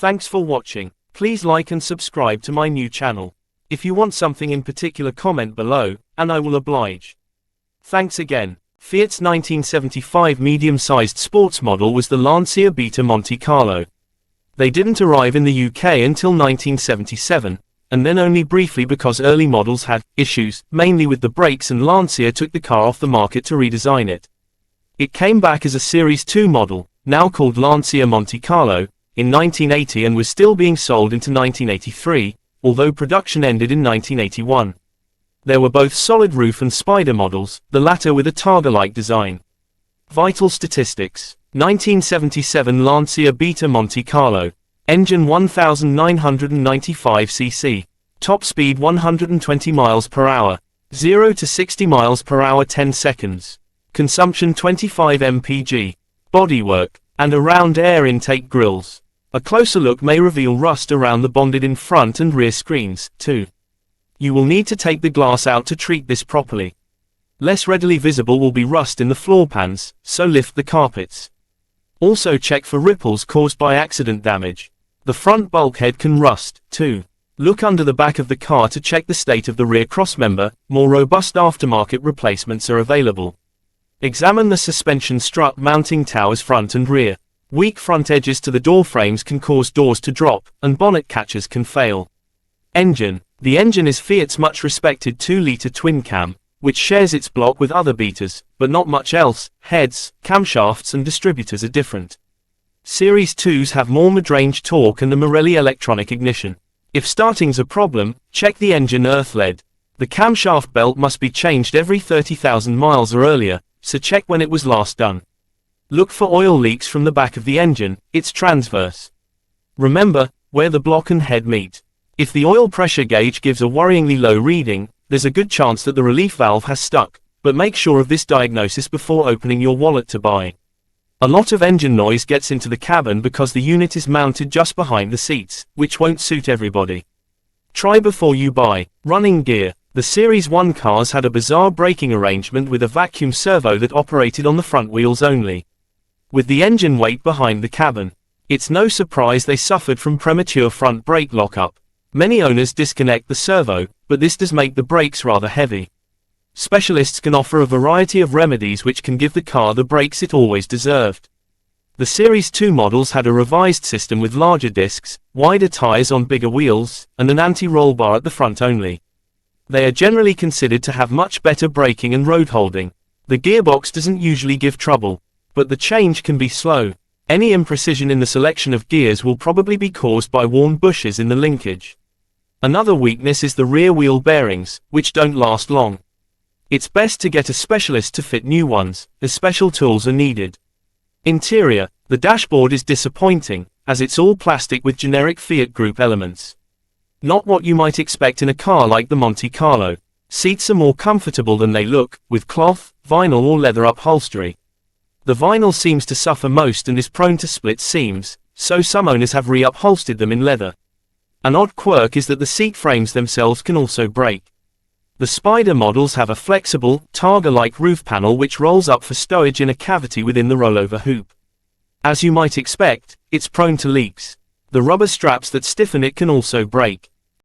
Thanks for watching. Please like and subscribe to my new channel. If you want something in particular, comment below, and I will oblige. Thanks again. Fiat's 1975 medium-sized sports model was the Lancia Beta Monte Carlo. They didn't arrive in the UK until 1977, and then only briefly because early models had issues, mainly with the brakes, and Lancia took the car off the market to redesign it. It came back as a Series 2 model, now called Lancia Montecarlo, in 1980 and was still being sold into 1983, although production ended in 1981. There were both solid roof and spider models, the latter with a targa-like design. Vital statistics: 1977 Lancia Beta Monte Carlo. Engine 1995 cc. Top speed 120 miles per hour. 0 to 60 miles per hour 10 seconds. Consumption 25 mpg. Bodywork, and a round air intake grills. A closer look may reveal rust around the bonded-in front and rear screens, too. You will need to take the glass out to treat this properly. Less readily visible will be rust in the floor pans, so lift the carpets. Also check for ripples caused by accident damage. The front bulkhead can rust, too. Look under the back of the car to check the state of the rear crossmember. More robust aftermarket replacements are available. Examine the suspension strut mounting towers front and rear. Weak front edges to the door frames can cause doors to drop, and bonnet catchers can fail. Engine. The engine is Fiat's much respected 2-litre twin-cam, which shares its block with other Betas, but not much else. Heads, camshafts and distributors are different. Series 2s have more mid-range torque and the Marelli electronic ignition. If starting's a problem, check the engine earth lead. The camshaft belt must be changed every 30,000 miles or earlier, so check when it was last done. Look for oil leaks from the back of the engine. It's transverse. Remember, where the block and head meet. If the oil pressure gauge gives a worryingly low reading, there's a good chance that the relief valve has stuck, but make sure of this diagnosis before opening your wallet to buy. A lot of engine noise gets into the cabin because the unit is mounted just behind the seats, which won't suit everybody. Try before you buy. Running gear. The Series 1 cars had a bizarre braking arrangement with a vacuum servo that operated on the front wheels only, with the engine weight behind the cabin. It's no surprise they suffered from premature front brake lockup. Many owners disconnect the servo, but this does make the brakes rather heavy. Specialists can offer a variety of remedies which can give the car the brakes it always deserved. The Series 2 models had a revised system with larger discs, wider tires on bigger wheels, and an anti-roll bar at the front only. They are generally considered to have much better braking and road holding. The gearbox doesn't usually give trouble, but the change can be slow. Any imprecision in the selection of gears will probably be caused by worn bushes in the linkage. Another weakness is the rear wheel bearings, which don't last long. It's best to get a specialist to fit new ones, as special tools are needed. Interior. The dashboard is disappointing, as it's all plastic with generic Fiat Group elements. Not what you might expect in a car like the Monte Carlo. Seats are more comfortable than they look, with cloth, vinyl or leather upholstery. The vinyl seems to suffer most and is prone to split seams, so some owners have re-upholstered them in leather. An odd quirk is that the seat frames themselves can also break. The Spider models have a flexible, targa-like roof panel which rolls up for stowage in a cavity within the rollover hoop. As you might expect, it's prone to leaks. The rubber straps that stiffen it can also break.